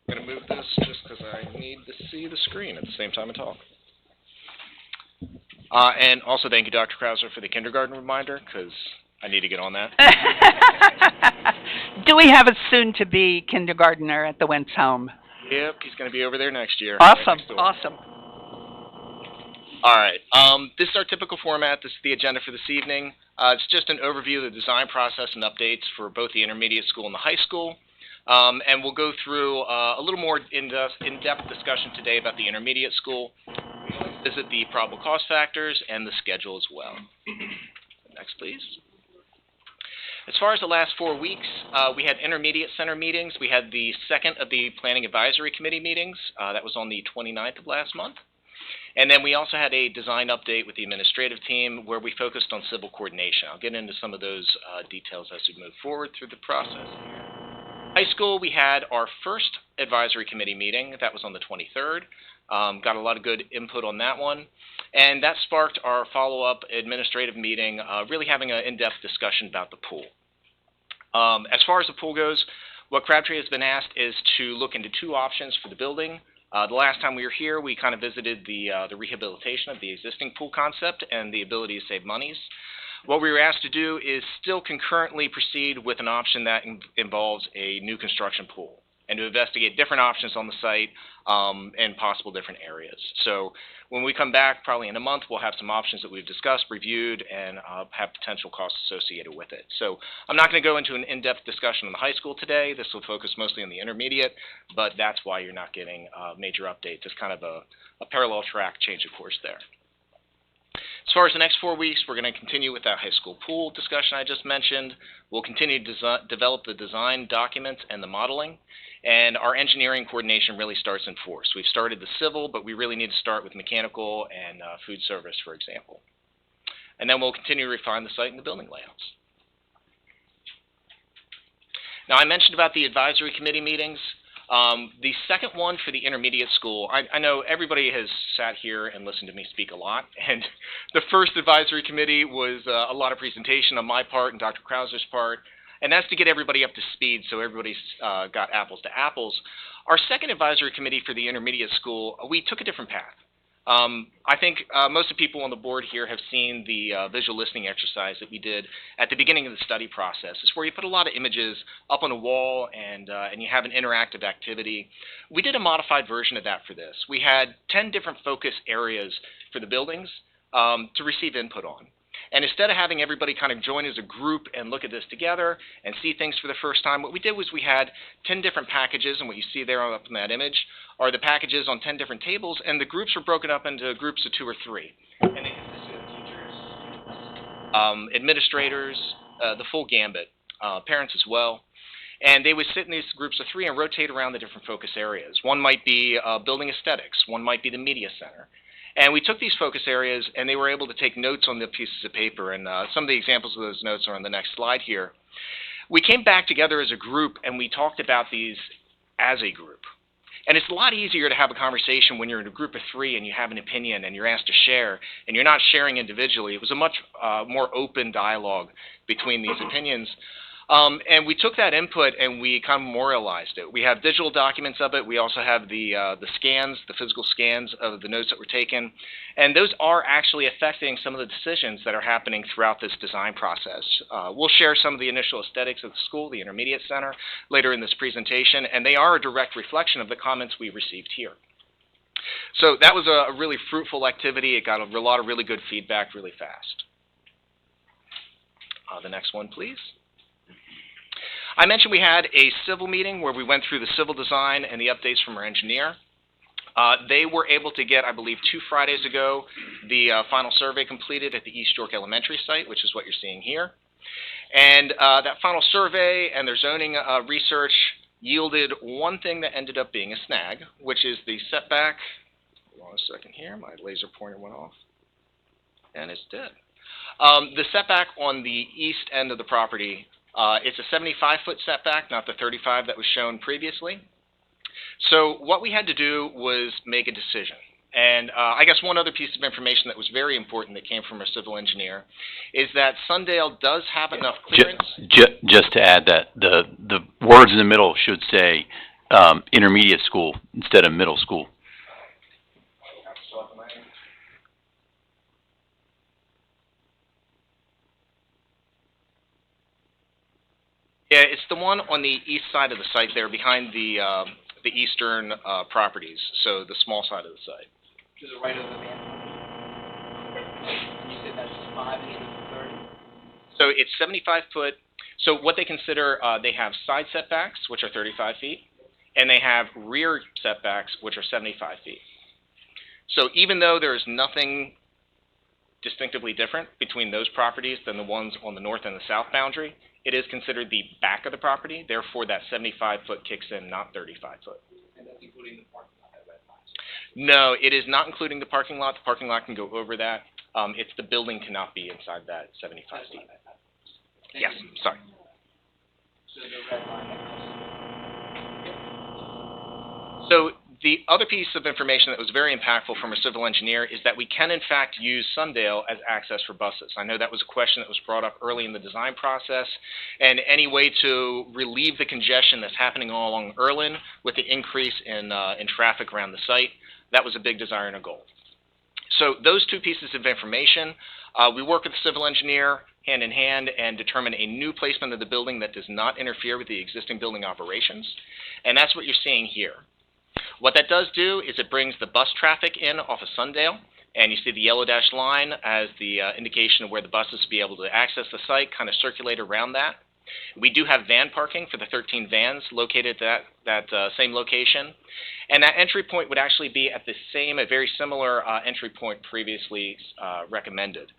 I'm going to move this just because I need to see the screen at the same time I talk. And also thank you, Dr. Krauser, for the kindergarten reminder, because I need to get on that. Do we have a soon-to-be kindergartner at the Wentz home? Yep, he's going to be over there next year. Awesome, Right awesome. All right. This is our typical format. This is the agenda for this evening. It's just an overview of the design process and updates for both the intermediate school and the high school. And we'll go through a little more in-depth discussion today about the intermediate school. We'll visit the probable cost factors and the schedule as well. Next, please. As far as the last 4 weeks, we had intermediate center meetings. We had the second of the Planning Advisory Committee meetings. That was on the 29th of last month. And then we also had a design update with the administrative team where we focused on civil coordination. I'll get into some of those details as we move forward through the process. High school, we had our first advisory committee meeting. That was on the 23rd. Got a lot of good input on that one. And that sparked our follow-up administrative meeting, really having an in-depth discussion about the pool. As far as the pool goes, what Crabtree has been asked is to look into two options for the building. The last time we were here, we kind of visited the rehabilitation of the existing pool concept and the ability to save monies. What we were asked to do is still concurrently proceed with an option that involves a new construction pool and to investigate different options on the site in possible different areas. So when we come back, probably in a month, we'll have some options that we've discussed, reviewed, and have potential costs associated with it. So I'm not going to go into an in-depth discussion on the high school today. This will focus mostly on the intermediate, but that's why you're not getting major updates. It's kind of a parallel track change of course there. As far as the next 4 weeks, we're going to continue with that high school pool discussion I just mentioned. We'll continue to develop the design documents and the modeling. And our engineering coordination really starts in force. We've started the civil, but we really need to start with mechanical and food service, for example. And then we'll continue to refine the site and the building layouts. Now, I mentioned about the advisory committee meetings. The second one for the intermediate school, I know everybody has sat here and listened to me speak a lot, and the first advisory committee was a lot of presentation on my part and Dr. Krauser's part, and that's to get everybody up to speed so everybody's got apples to apples. Our second advisory committee for the intermediate school, we took a different path. I think most of the people on the board here have seen the visual listening exercise that we did at the beginning of the study process. It's where you put a lot of images up on a wall and you have an interactive activity. We did a modified version of that for this. We had 10 different focus areas for the buildings to receive input on. And instead of having everybody kind of join as a group and look at this together and see things for the first time, what we did was we had 10 different packages, and what you see there up in that image are the packages on 10 different tables, and the groups were broken up into groups of 2 or 3. And they consisted of teachers, administrators, the full gambit, parents as well. And they would sit in these groups of 3 and rotate around the different focus areas. One might be building aesthetics, one might be the media center. And we took these focus areas, and they were able to take notes on the pieces of paper. And some of the examples of those notes are on the next slide here. We came back together as a group, and we talked about these as a group. And it's a lot easier to have a conversation when you're in a group of 3 and you have an opinion and you're asked to share, and you're not sharing individually. It was a much more open dialogue between these opinions. And we took that input and we kind of memorialized it. We have digital documents of it. We also have the scans, the physical scans of the notes that were taken. And those are actually affecting some of the decisions that are happening throughout this design process. We'll share some of the initial aesthetics of the school, the intermediate center, later in this presentation. And they are a direct reflection of the comments we received here. So that was a really fruitful activity. It got a lot of really good feedback really fast. The next one, please. I mentioned we had a civil meeting where we went through the civil design and the updates from our engineer. They were able to get, I believe, 2 Fridays ago, the final survey completed at the East York Elementary site, which is what you're seeing here. And that final survey and their zoning research yielded one thing that ended up being a snag, which is the setback. Hold on a second here. My laser pointer went off. And it's dead. The setback on the east end of the property, it's a 75-foot setback, not the 35 that was shown previously. So what we had to do was make a decision. And I guess one other piece of information that was very important that came from our civil engineer is that Sundale does have enough clearance. Just to add that the words in the middle should say intermediate school instead of middle school? Yeah, it's the one on the east side of the site there, behind the eastern properties, so the small side of the site. To the right of the van. You said that's 5 and 30? So it's 75 foot. So what they consider, they have side setbacks, which are 35 feet, and they have rear setbacks, which are 75 feet. So even though there's nothing distinctively different between those properties than the ones on the north and the south boundary, it is considered the back of the property. Therefore, that 75 foot kicks in, not 35 foot. And that's including the parking lot at Red Lines? No, it is not including the parking lot. The parking lot can go over that. It's the building cannot be inside that 75 feet. Yes, sorry. So the red line that goes. So the other piece of information that was very impactful from a civil engineer is that we can in fact use Sundale as access for buses. I know that was a question that was brought up early in the design process, and any way to relieve the congestion that's happening all along Erlin with the increase in traffic around the site, that was a big desire and a goal. So those two pieces of information, we work with the civil engineer hand in hand and determine a new placement of the building that does not interfere with the existing building operations, and that's what you're seeing here. What that does do is it brings the bus traffic in off of Sundale, and you see the yellow dashed line as the indication of where the buses will be able to access the site, kind of circulate around that. We do have van parking for the 13 vans located at that same location, and that entry point would actually be at a very similar entry point previously recommended.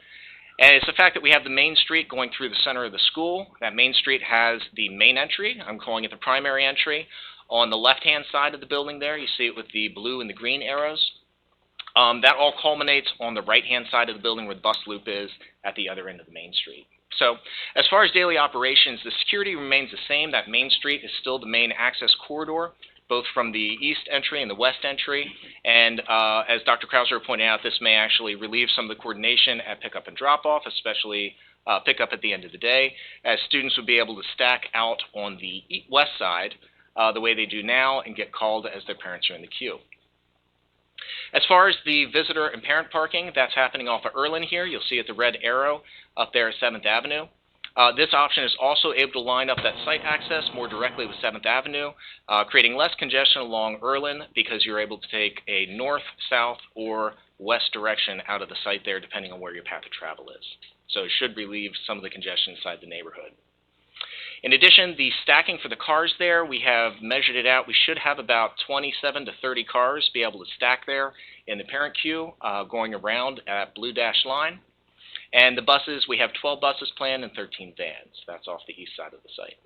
And it's the fact that we have the main street going through the center of the school. That main street has the main entry. I'm calling it the primary entry. On the left-hand side of the building there, you see it with the blue and the green arrows. That all culminates on the right-hand side of the building where the bus loop is at the other end of the main street. So as far as daily operations, the security remains the same. That main street is still the main access corridor, both from the east entry and the west entry. And as Dr. Krauser pointed out, this may actually relieve some of the coordination at pickup and drop-off, especially pickup at the end of the day, as students would be able to stack out on the west side the way they do now and get called as their parents are in the queue. As far as the visitor and parent parking, that's happening off of Erlin here. You'll see it the red arrow up there at 7th Avenue. This option is also able to line up that site access more directly with 7th Avenue, creating less congestion along Erlin because you're able to take a north, south, or west direction out of the site there depending on where your path of travel is. So it should relieve some of the congestion inside the neighborhood. In addition, the stacking for the cars there, we have measured it out. We should have about 27 to 30 cars be able to stack there in the parent queue going around at blue dashed line. And the buses, we have 12 buses planned and 13 vans. That's off the east side of the site.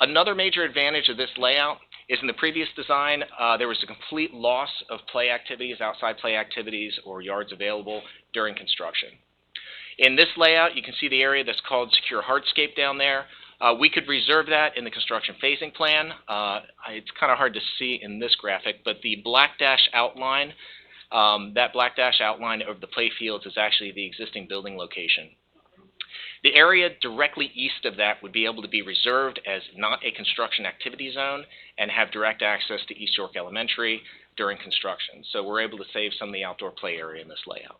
Another major advantage of this layout is in the previous design, there was a complete loss of play activities, outside play activities, or yards available during construction. In this layout, you can see the area that's called Secure Hardscape down there. We could reserve that in the construction phasing plan. It's kind of hard to see in this graphic, but the black dash outline, that black dash outline of the play fields is actually the existing building location. The area directly east of that would be able to be reserved as not a construction activity zone and have direct access to East York Elementary during construction. So we're able to save some of the outdoor play area in this layout.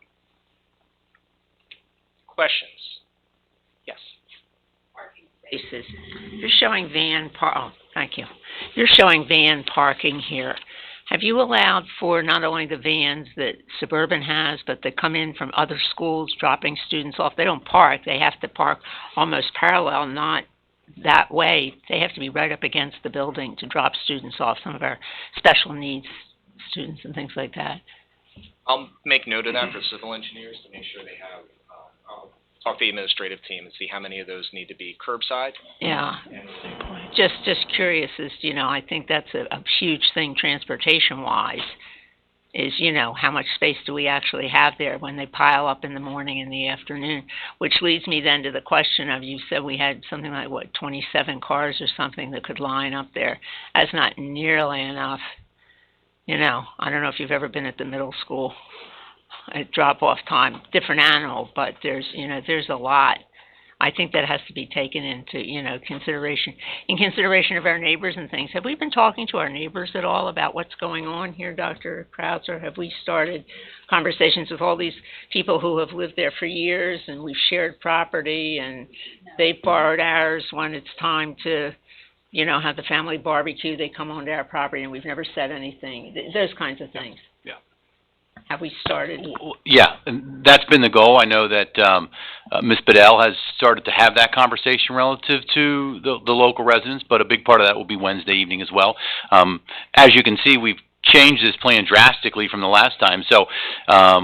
Questions? Yes. Spaces. You're showing thank you. You're showing van parking here. Have you allowed for not only the vans that Suburban has, but that come in from other schools dropping students off? They don't park. They have to park almost parallel, not that way. They have to be right up against the building to drop students off, some of our special needs students and things like that. I'll make note of that for civil engineers to make sure they have, I'll talk to the administrative team and see how many of those need to be curbside. Yeah. Just curious as, I think that's a huge thing transportation-wise is, how much space do we actually have there when they pile up in the morning and the afternoon, which leads me then to the question of, you said we had something like, 27 cars or something that could line up there. That's not nearly enough. I don't know if you've ever been at the middle school at drop-off time, different animal, but there's a lot I think that has to be taken into, in consideration of our neighbors and things. Have we been talking to our neighbors at all about what's going on here, Dr. Krautzer? Have we started conversations with all these people who have lived there for years, and we've shared property, and they've borrowed ours when it's time to, have the family barbecue, they come onto our property, and we've never said anything, those kinds of things? Yeah. Have we started? Yeah, and that's been the goal. I know that Ms. Bedell has started to have that conversation relative to the local residents, but a big part of that will be Wednesday evening as well. As you can see, we've changed this plan drastically from the last time, so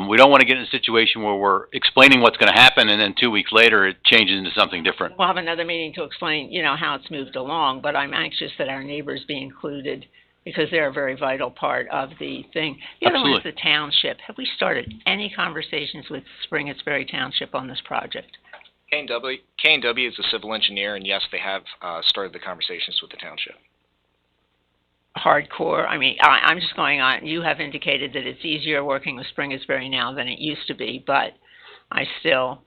we don't want to get in a situation where we're explaining what's going to happen, and then 2 weeks later it changes into something different. We'll have another meeting to explain, how it's moved along, but I'm anxious that our neighbors be included, because they're a very vital part of the thing. The other one is the township. Have we started any conversations with Spring-It's-Berry Township on this project? K&W is a civil engineer, and yes, they have started the conversations with the township. Hardcore. I mean, I'm just going on. You have indicated that it's easier working with Spring-It's-Berry now than it used to be, but I still,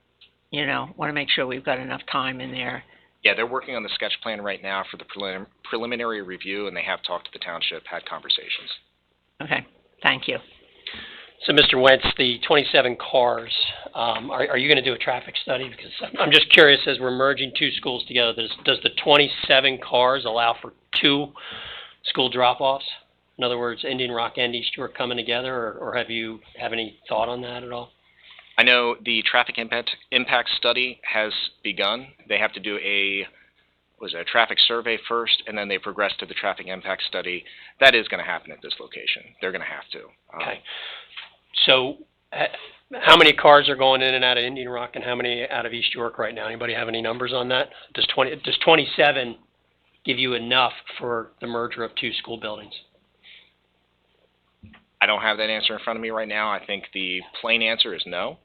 want to make sure we've got enough time in there. Yeah, they're working on the sketch plan right now for the preliminary review, and they have talked to the township, had conversations. Okay, thank you. So, Mr. Wentz, the 27 cars, are you going to do a traffic study? Because I'm just curious, as we're merging two schools together, does the 27 cars allow for 2 school drop-offs? In other words, Indian Rock and East York coming together, or have you any thought on that at all? I know the traffic impact study has begun. They have to do a traffic survey first, and then they progress to the traffic impact study. That is going to happen at this location. They're going to have to. Okay. So how many cars are going in and out of Indian Rock, and how many out of East York right now? Anybody have any numbers on that? Does 27 give you enough for the merger of 2 school buildings? I don't have that answer in front of me right now. I think the plain answer is no.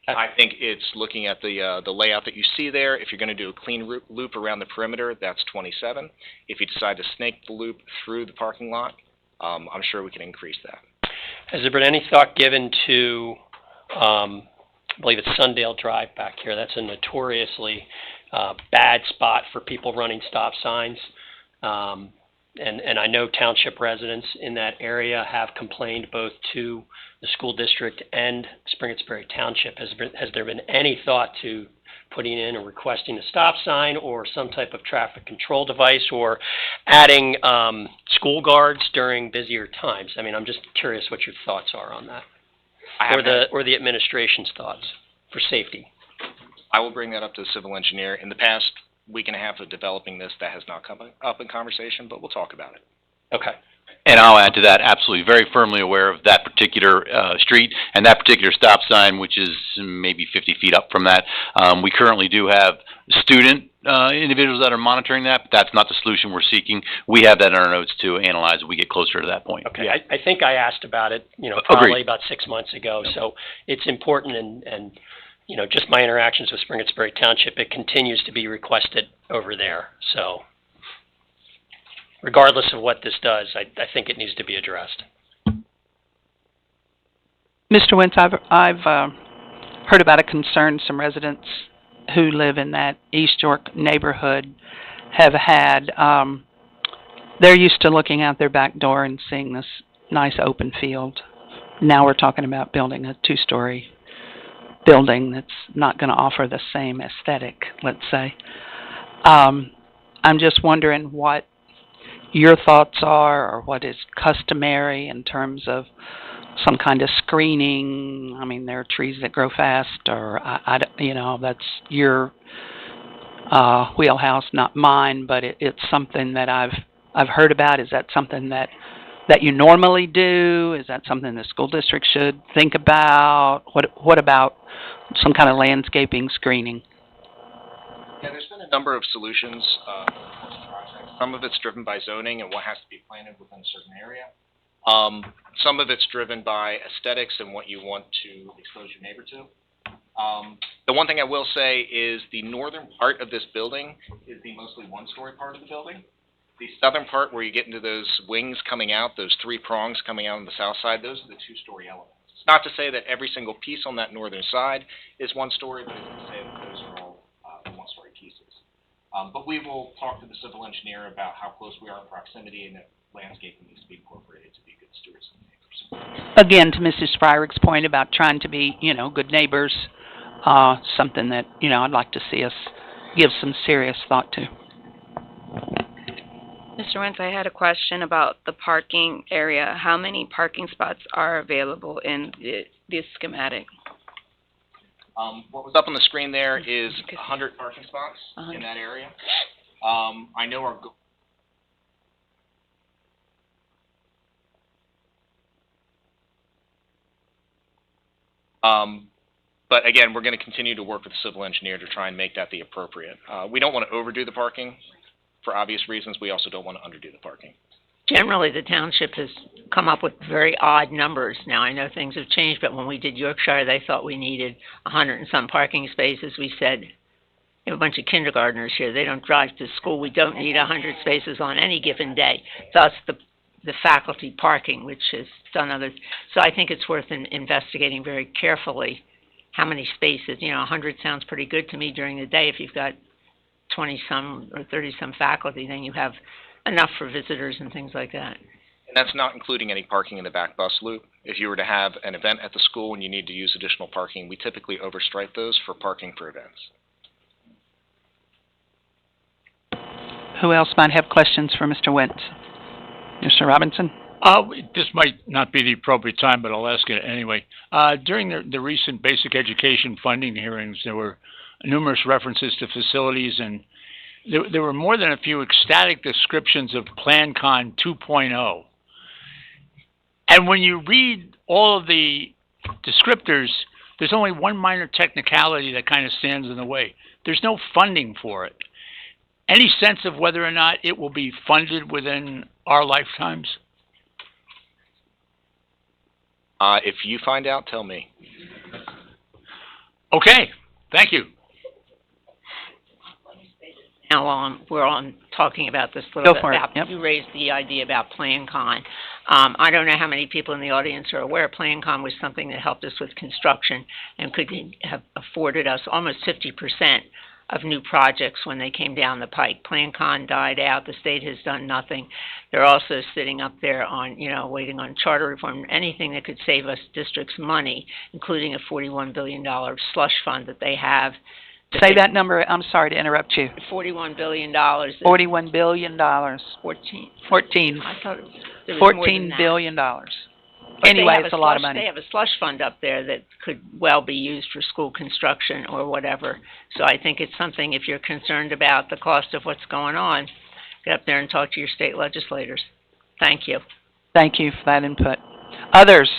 Okay. I think it's looking at the layout that you see there. If you're going to do a clean loop around the perimeter, that's 27. If you decide to snake the loop through the parking lot, I'm sure we can increase that. Has there been any thought given to, I believe it's Sundale Drive back here? That's a notoriously bad spot for people running stop signs. And I know township residents in that area have complained both to the school district and Spring-It's-Berry Township. Has there been any thought to putting in or requesting a stop sign or some type of traffic control device, or adding school guards during busier times? I mean, I'm just curious what your thoughts are on that, or the administration's thoughts for safety. I will bring that up to the civil engineer. In the past week and a half of developing this, that has not come up in conversation, but we'll talk about it. Okay. And I'll add to that, absolutely, very firmly aware of that particular street and that particular stop sign, which is maybe 50 feet up from that. We currently do have student individuals that are monitoring that, but that's not the solution we're seeking. We have that in our notes to analyze when we get closer to that point. Okay. Yeah. I think I asked about it, probably Agreed. about 6 months ago. So it's important, and just my interactions with Spring-It's-Berry Township, it continues to be requested over there. So regardless of what this does, I think it needs to be addressed. Mr. Wentz, I've heard about a concern some residents who live in that East York neighborhood have had. They're used to looking out their back door and seeing this nice open field. Now we're talking about building a 2-story building that's not going to offer the same aesthetic, let's say. I'm just wondering what your thoughts are, or what is customary in terms of some kind of screening. I mean, there are trees that grow fast, or that's your wheelhouse, not mine. But it's something that I've heard about. Is that something that you normally do? Is that something the school district should think about? What about some kind of landscaping screening? Yeah, there's been a number of solutions. Some of it's driven by zoning and what has to be planted within a certain area. Some of it's driven by aesthetics and what you want to expose your neighbor to. The one thing I will say is the northern part of this building is the mostly 1-story part of the building. The southern part, where you get into those wings coming out, those 3 prongs coming out on the south side, those are the 2-story elements. It's not to say that every single piece on that northern side is 1 story, but it's to say that those are all But we will talk to the civil engineer about how close we are in proximity and that landscaping needs to be incorporated to be good stewards of the neighbors. Again, to Mrs. Fryrick's point about trying to be, good neighbors, something that, I'd like to see us give some serious thought to. Mr. Wentz, I had a question about the parking area. How many parking spots are available in the schematic? What was up on the screen there is 100 parking spots in that area. I know our goal. But again, we're going to continue to work with the civil engineer to try and make that the appropriate. We don't want to overdo the parking for obvious reasons. We also don't want to underdo the parking. Generally, the township has come up with very odd numbers. Now, I know things have changed, but when we did Yorkshire, they thought we needed 100 and some parking spaces. We said, we have a bunch of kindergartners here. They don't drive to school. We don't need 100 spaces on any given day. Thus, the faculty parking, which has done others. So I think it's worth investigating very carefully how many spaces. 100 sounds pretty good to me during the day. If you've got 20-some or 30-some faculty, then you have enough for visitors and things like that. And that's not including any parking in the back bus loop. If you were to have an event at the school and you need to use additional parking, we typically overstrike those for parking for events. Who else might have questions for Mr. Wentz? Mr. Robinson? This might not be the appropriate time, but I'll ask it anyway. During the recent basic education funding hearings, there were numerous references to facilities, and there were more than a few ecstatic descriptions of PlanCon 2.0. And when you read all of the descriptors, there's only one minor technicality that kind of stands in the way. There's no funding for it. Any sense of whether or not it will be funded within our lifetimes? If you find out, tell me. Okay, thank you. Now, while we're on talking about this a little bit, Yep. You raised the idea about PlanCon. I don't know how many people in the audience are aware PlanCon was something that helped us with construction and could have afforded us almost 50% of new projects when they came down the pike. PlanCon died out. The state has done nothing. They're also sitting up there on, waiting on charter reform, anything that could save us districts money, including a $41 billion slush fund that they have. Say that number. I'm sorry to interrupt you. $41 billion. $41 billion. 14. I thought there was more than $14 that. billion. But Anyway, it's a lot of money. They have a slush fund up there that could well be used for school construction or whatever. So I think it's something, if you're concerned about the cost of what's going on, get up there and talk to your state legislators. Thank you. Thank you for that input. Others?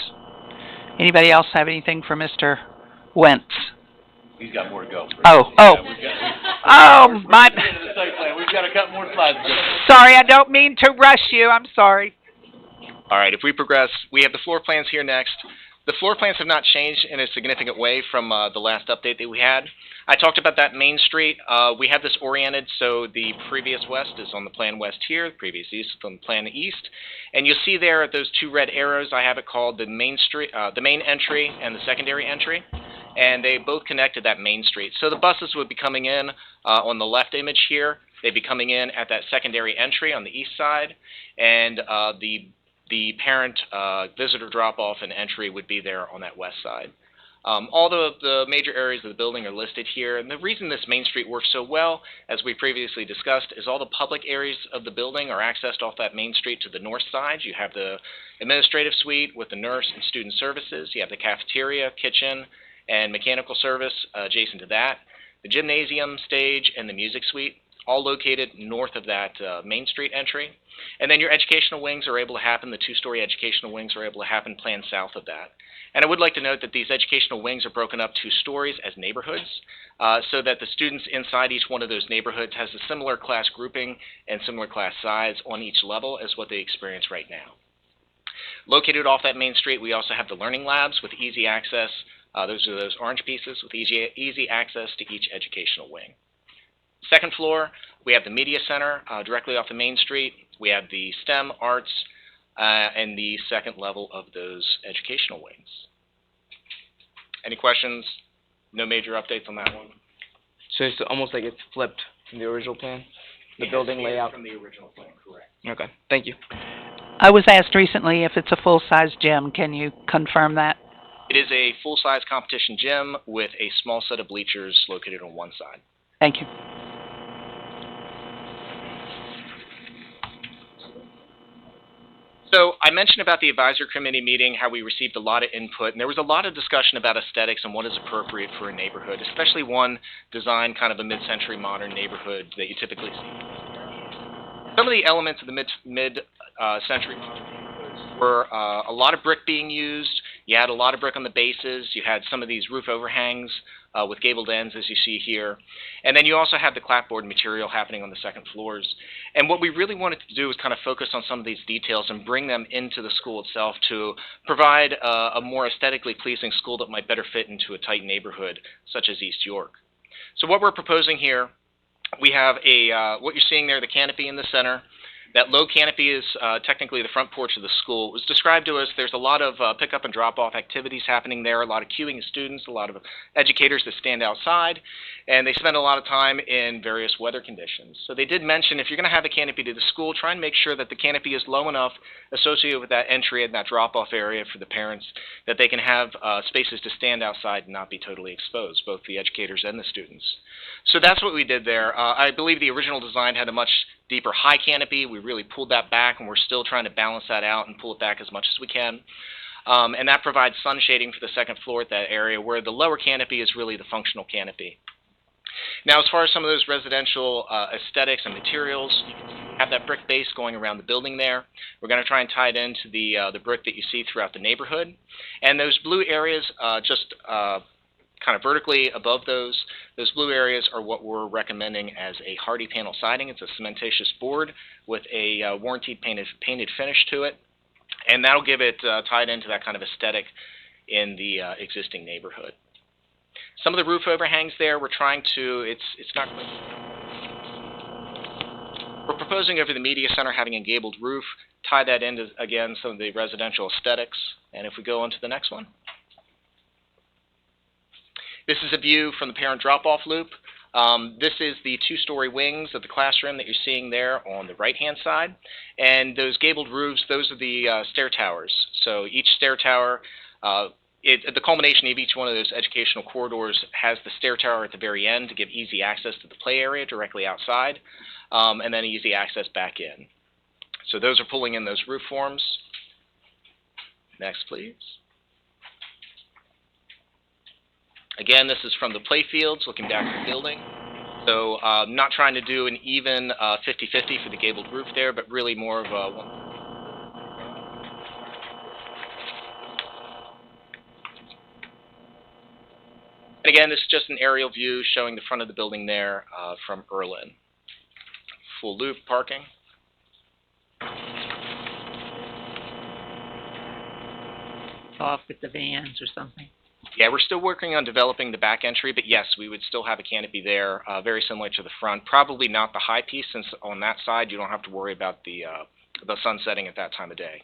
Anybody else have anything for Mr. Wentz? He's got more to go. Oh, my. We've got a couple more slides. Sorry, I don't mean to rush you. I'm sorry. All right, if we progress, we have the floor plans here next. The floor plans have not changed in a significant way from the last update that we had. I talked about that Main Street. We have this oriented so the previous west is on the plan west here, the previous east is on the plan east. And you'll see there at those two red arrows, I have it called the Main Street, the main entry and the secondary entry. And they both connect to that Main Street. So the buses would be coming in on the left image here. They'd be coming in at that secondary entry on the east side. And the parent visitor drop-off and entry would be there on that west side. All the major areas of the building are listed here, and the reason this Main Street works so well, as we previously discussed, is all the public areas of the building are accessed off that Main Street to the north side. You have the administrative suite with the nurse and student services. You have the cafeteria, kitchen, and mechanical service adjacent to that. The gymnasium, stage, and the music suite, all located north of that Main Street entry. And then your educational wings are able to happen, the two-story educational wings are able to happen planned south of that. And I would like to note that these educational wings are broken up 2 stories as neighborhoods, so that the students inside each one of those neighborhoods has a similar class grouping and similar class size on each level as what they experience right now. Located off that Main Street, we also have the learning labs with easy access. Those are those orange pieces with easy access to each educational wing. Second floor, we have the media center directly off the Main Street. We have the STEM, arts, and the second level of those educational wings. Any questions? No major updates on that one? So it's almost like it's flipped from the original plan? The It has building to be layout? from the original plan, correct. Okay, thank you. I was asked recently if it's a full-size gym. Can you confirm that? It is a full-size competition gym with a small set of bleachers located on one side. Thank you. So I mentioned about the advisory committee meeting, how we received a lot of input, and there was a lot of discussion about aesthetics and what is appropriate for a neighborhood, especially one designed kind of a mid-century modern neighborhood that you typically see. Some of the elements of the mid-century modern neighborhoods were a lot of brick being used. You had a lot of brick on the bases. You had some of these roof overhangs with gabled ends, as you see here. And then you also have the clapboard material happening on the second floors. And what we really wanted to do was kind of focus on some of these details and bring them into the school itself to provide a more aesthetically pleasing school that might better fit into a tight neighborhood, such as East York. So what we're proposing here, we have what you're seeing there, the canopy in the center. That low canopy is technically the front porch of the school. It was described to us there's a lot of pick-up and drop-off activities happening there, a lot of queuing of students, a lot of educators that stand outside, and they spend a lot of time in various weather conditions. So they did mention if you're going to have a canopy to the school, try and make sure that the canopy is low enough associated with that entry and that drop-off area for the parents that they can have spaces to stand outside and not be totally exposed, both the educators and the students. So that's what we did there. I believe the original design had a much deeper high canopy. We really pulled that back, and we're still trying to balance that out and pull it back as much as we can. And that provides sun shading for the second floor at that area, where the lower canopy is really the functional canopy. Now, as far as some of those residential aesthetics and materials, you can have that brick base going around the building there. We're going to try and tie it into the brick that you see throughout the neighborhood. And those blue areas just kind of vertically above those blue areas are what we're recommending as a hardy panel siding. It's a cementatious board with a warranted painted finish to it, and that'll give it tied into that kind of aesthetic in the existing neighborhood. Some of the roof overhangs there, we're trying to, it's not quite, we're proposing over the media center having a gabled roof, tie that into, again, some of the residential aesthetics. And if we go on to the next one. This is a view from the parent drop-off loop. This is the two-story wings of the classroom that you're seeing there on the right-hand side. And those gabled roofs, those are the stair towers. So each stair tower, the culmination of each one of those educational corridors has the stair tower at the very end to give easy access to the play area directly outside, and then easy access back in. So those are pulling in those roof forms. Next, please. Again, this is from the play fields, looking back at the building. So not trying to do an even 50-50 for the gabled roof there, but really more of a one. And again, this is just an aerial view showing the front of the building there from Erlin. Full loop parking. Off with the vans or something. Yeah, we're still working on developing the back entry, but yes, we would still have a canopy there, very similar to the front. Probably not the high piece, since on that side you don't have to worry about the sun setting at that time of day.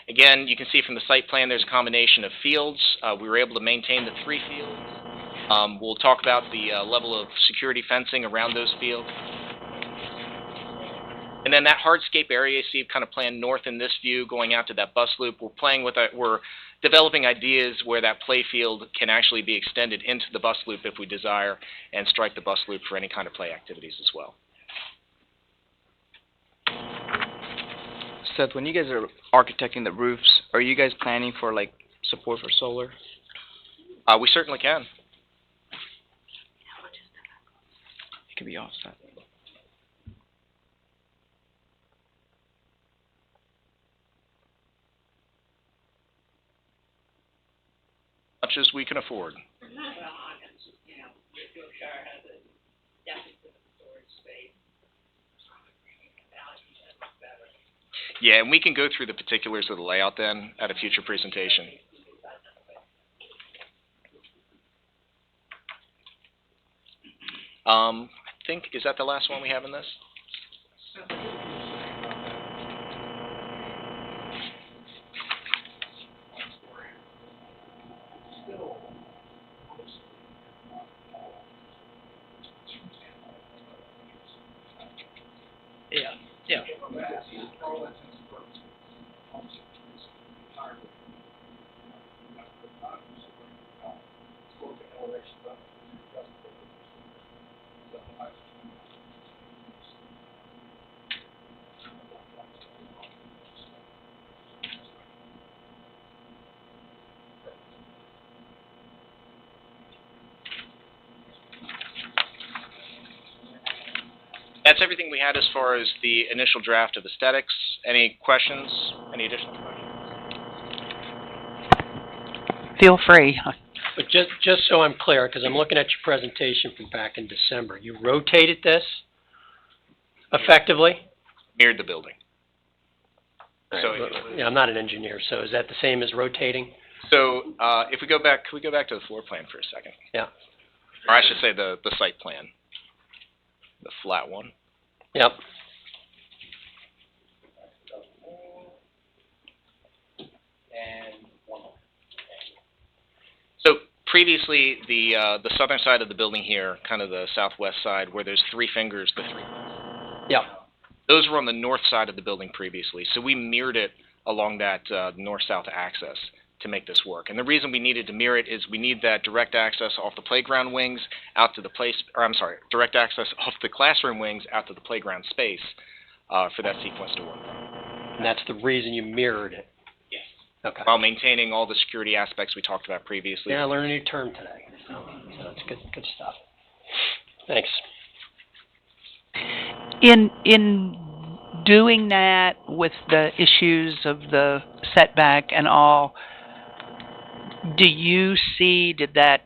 Again, you can see from the site plan there's a combination of fields. We were able to maintain the 3 fields. We'll talk about the level of security fencing around those fields. And then that hardscape area you see kind of planned north in this view going out to that bus loop. We're developing ideas where that play field can actually be extended into the bus loop if we desire, and strike the bus loop for any kind of play activities as well. Seth, when you guys are architecting the roofs, are you guys planning for like support for solar? We certainly can. It could be offset. Much as we can afford. Yeah, and we can go through the particulars of the layout then at a future presentation. I think, is that the last one we have in this? Yeah. That's everything we had as far as the initial draft of aesthetics. Any questions? Any additional questions? Feel free. But just so I'm clear, because I'm looking at your presentation from back in December, you rotated this effectively? Mirrored the building. So, Yeah, I'm not an engineer, so is that the same as rotating? so if we go back, can we go back to the floor plan for a second? Yeah. Or I should say the site plan, the flat one. Yep. And one more. So previously, the southern side of the building here, kind of the southwest side, where there's three fingers, the three. Yep. Those were on the north side of the building previously, so we mirrored it along that north-south axis to make this work. And the reason we needed to mirror it is we need that direct access off the playground wings out to the direct access off the classroom wings out to the playground space for that sequence to work. And that's the reason you mirrored it? Yes. Okay. While maintaining all the security aspects we talked about previously. Yeah, I learned a new term today, so it's good stuff. Thanks. In doing that with the issues of the setback and all, do you see, did that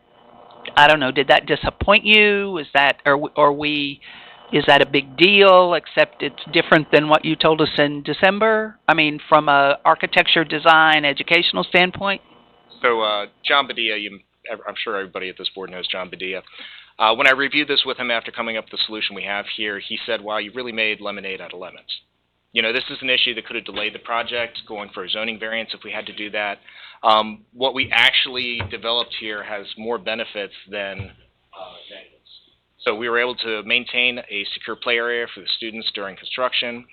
disappoint you? Is that a big deal, except it's different than what you told us in December? I mean, from a architecture, design, educational standpoint? So, John Badia, I'm sure everybody at this board knows John Badia. When I reviewed this with him after coming up with the solution we have here, he said, wow, you really made lemonade out of lemons. You know, this is an issue that could have delayed the project, going for a zoning variance if we had to do that. What we actually developed here has more benefits than negatives. So we were able to maintain a secure play area for the students during construction.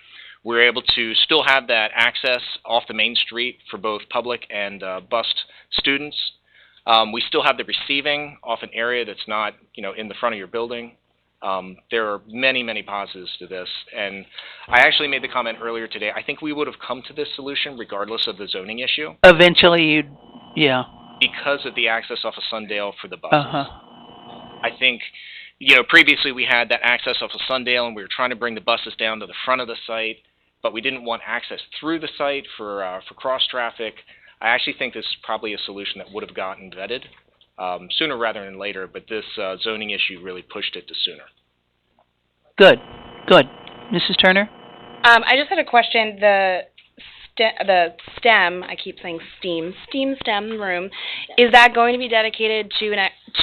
We were able to still have that access off the main street for both public and bus students. We still have the receiving off an area that's not, in the front of your building. There are many, many positives to this, and I actually made the comment earlier today. I think we would have come to this solution regardless of the zoning issue. Eventually, yeah. Because of the access off of Sundale for the buses. Uh-huh. I think, previously we had that access off of Sundale, and we were trying to bring the buses down to the front of the site, but we didn't want access through the site for cross traffic. I actually think this is probably a solution that would have gotten vetted sooner rather than later, but this zoning issue really pushed it to sooner. Good. Mrs. Turner? I just had a question. The STEM, I keep saying STEM room, is that going to be dedicated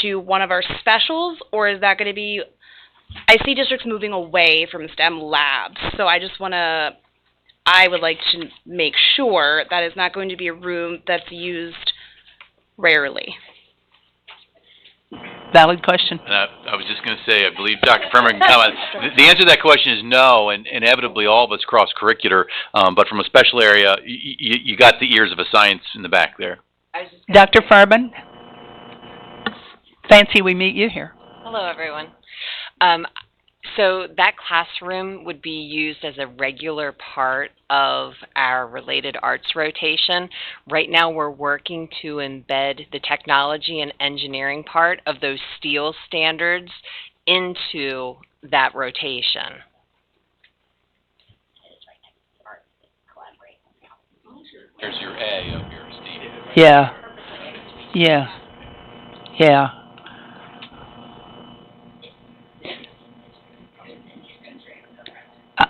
to one of our specials, or is that going to be, I see districts moving away from STEM labs, so I would like to make sure that it's not going to be a room that's used rarely. Valid question. I was just going to say, I believe Dr. Firmer can comment. The answer to that question is no, and inevitably all of it's cross-curricular, but from a special area, you got the ears of a science in the back there. Dr. Furman, fancy we meet you here. Hello, everyone. So that classroom would be used as a regular part of our related arts rotation. Right now we're working to embed the technology and engineering part of those steel standards into that rotation. There's your A up here, Steve. Yeah.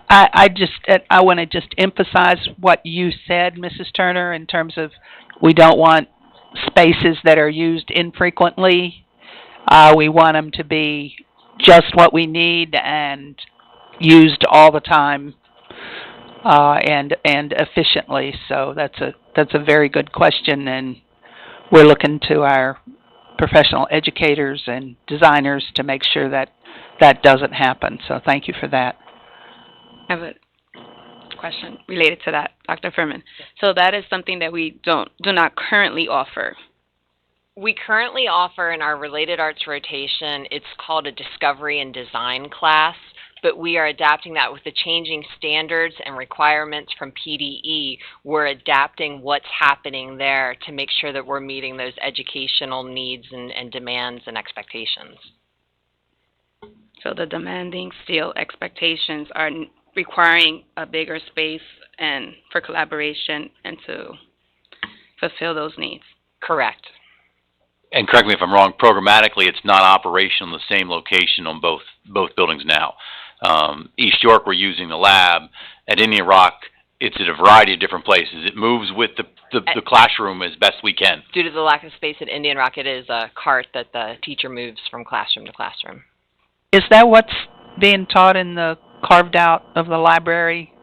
I want to just emphasize what you said, Mrs. Turner, in terms of we don't want spaces that are used infrequently. We want them to be just what we need and used all the time and efficiently. So that's a very good question, and we're looking to our professional educators and designers to make sure that that doesn't happen. So thank you for that. I have a question related to that, Dr. Furman. So that is something that we do not currently offer. We currently offer in our related arts rotation, it's called a discovery and design class, but we are adapting that with the changing standards and requirements from PDE. We're adapting what's happening there to make sure that we're meeting those educational needs and demands and expectations. So the demanding still expectations are requiring a bigger space and for collaboration and to fulfill those needs. Correct. And correct me if I'm wrong, programmatically, it's not operational in the same location on both buildings now. East York, we're using the lab. At Indian Rock, it's at a variety of different places. It moves with the classroom as best we can. Due to the lack of space at Indian Rock, it is a cart that the teacher moves from classroom to classroom. Is that what's being taught in the carved out of the library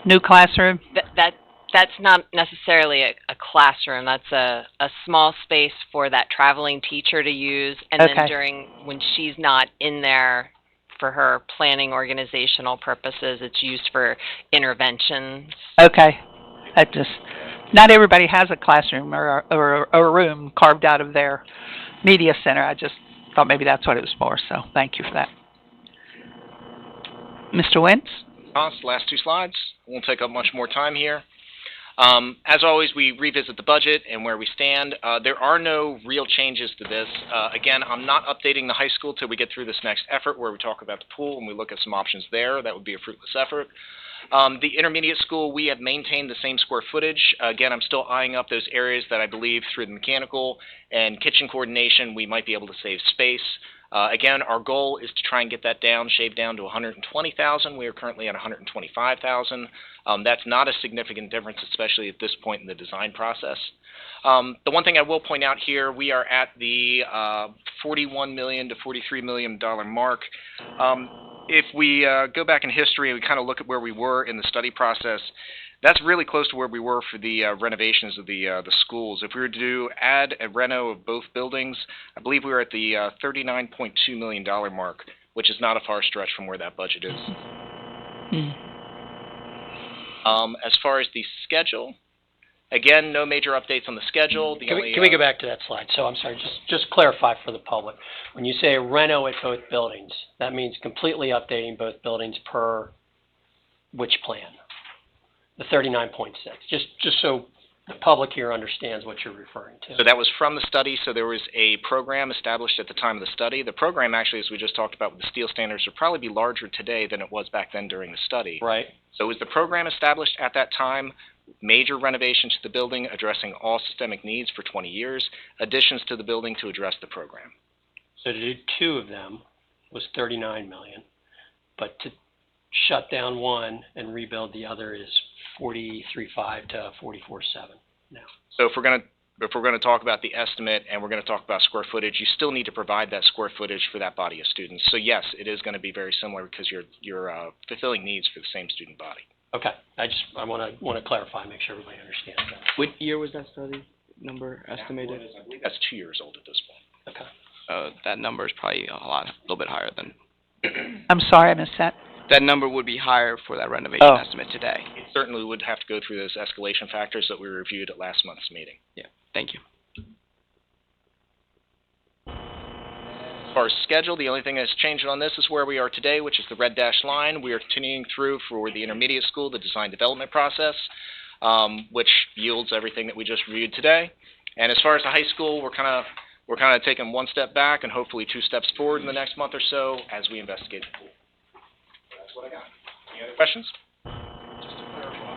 new classroom? That's not necessarily a classroom. That's a small space for that traveling teacher to use. And Okay. then when she's not in there for her planning organizational purposes, it's used for interventions. Okay. Not everybody has a classroom or a room carved out of their media center. I just thought maybe that's what it was for, so thank you for that. Mr. Wentz? Last two slides. Won't take up much more time here. As always, we revisit the budget and where we stand. There are no real changes to this. Again, I'm not updating the high school till we get through this next effort where we talk about the pool and we look at some options there. That would be a fruitless effort. The intermediate school, we have maintained the same square footage. Again, I'm still eyeing up those areas that I believe through the mechanical and kitchen coordination we might be able to save space. Again, our goal is to try and get that shaved down to $120,000. We are currently at $125,000. That's not a significant difference, especially at this point in the design process. The one thing I will point out here, we are at the $41 million to $43 million mark. If we go back in history and we kind of look at where we were in the study process, that's really close to where we were for the renovations of the schools. If we were to add a reno of both buildings, I believe we were at the $39.2 million mark, which is not a far stretch from where that budget is. As far as the schedule, again, no major updates on the schedule. Can we go back to that slide? So I'm sorry, just clarify for the public. When you say reno at both buildings, that means completely updating both buildings per which plan? The 39.6, just so the public here understands what you're referring to. So that was from the study. So there was a program established at the time of the study. The program actually, as we just talked about with the steel standards, would probably be larger today than it was back then during the study. Right. So was the program established at that time, major renovations to the building addressing all systemic needs for 20 years, additions to the building to address the program. So to do two of them was $39 million, but to shut down one and rebuild the other is $43.5 to $44.7 now. So if we're going to talk about the estimate and we're going to talk about square footage, you still need to provide that square footage for that body of students. So yes, it is going to be very similar because you're fulfilling needs for the same student body. Okay. I want to clarify, make sure everybody understands that. What year was that study number estimated? I believe that's 2 years old at this point. Okay. That number is probably a little bit higher than. I'm sorry, I missed that. That number would be higher for that renovation estimate today. It certainly would have to go through those escalation factors that we reviewed at last month's meeting. Yeah, thank you. As far as schedule, the only thing that's changed on this is where we are today, which is the red dashed line. We are continuing through for the intermediate school, the design development process, which yields everything that we just reviewed today. And as far as the high school, we're kind of taking one step back and hopefully 2 steps forward in the next month or so as we investigate the pool. That's what I got. Any other questions? Just to clarify,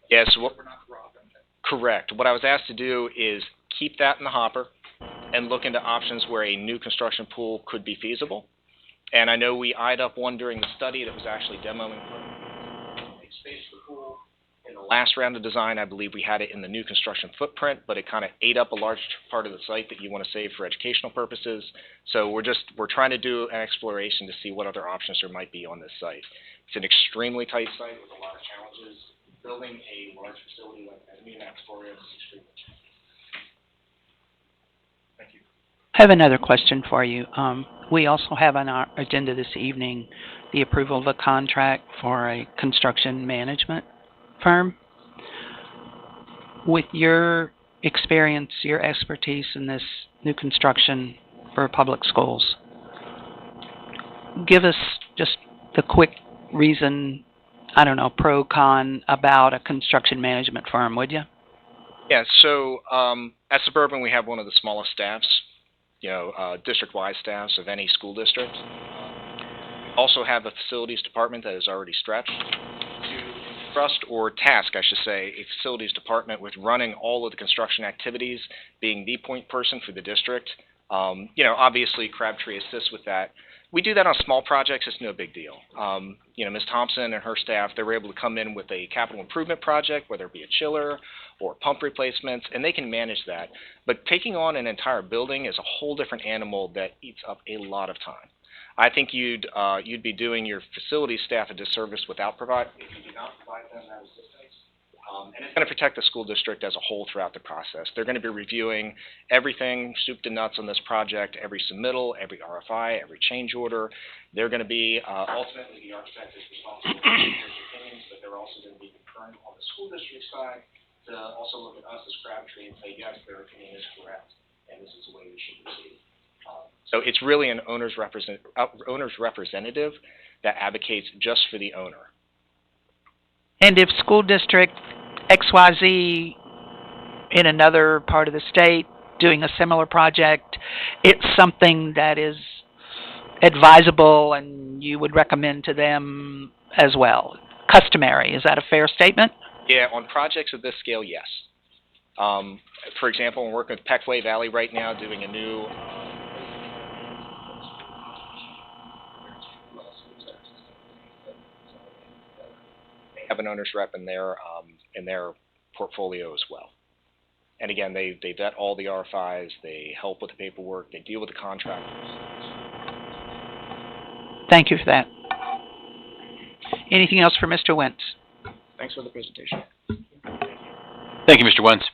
yes, correct. What I was asked to do is keep that in the hopper and look into options where a new construction pool could be feasible. And I know we eyed up one during the study that was actually demoing a space for the pool in in the last round of design, I believe we had it in the new construction footprint, but it kind of ate up a large part of the site that you want to save for educational purposes. So we're trying to do an exploration to see what other options there might be on this site. It's an extremely tight site with a lot of challenges. Building a large facility like that, Astoria is extremely challenging. Thank you. I have another question for you. We also have on our agenda this evening the approval of a contract for a construction management firm. With your experience, your expertise in this new construction for public schools, give us just the quick reason, I don't know, pro, con, about a construction management firm, would you? Yeah, so at Suburban we have one of the smallest staffs, district-wide staffs of any school district. We also have a facilities department that is already stretched to trust or task, I should say, a facilities department with running all of the construction activities, being the point person for the district. Obviously Crabtree assists with that. We do that on small projects. It's no big deal. Ms. Thompson and her staff, they were able to come in with a capital improvement project, whether it be a chiller or pump replacements, and they can manage that. But taking on an entire building is a whole different animal that eats up a lot of time. I think you'd be doing your facility staff a disservice if you did not provide them that assistance. And it's going to protect the school district as a whole throughout the process. They're going to be reviewing everything, soup to nuts on this project, every submittal, every RFI, every change order. They're going to be, ultimately the architect is responsible for their opinions, but they're also going to be concurrent on the school district side to also look at us as Crabtree and say, yes, their opinion is correct, and this is the way we should proceed. So it's really an owner's representative that advocates just for the owner. And if school district XYZ in another part of the state doing a similar project, it's something that is advisable and you would recommend to them as well. Customary, is that a fair statement? Yeah, on projects of this scale, yes. For example, we're working with Peckway Valley right now doing a new they have an owner's rep in their portfolio as well. And again, they vet all the RFIs, they help with the paperwork, they deal with the contractors. Thank you for that. Anything else for Mr. Wentz? Thanks for the presentation. Thank you, Mr. Wentz.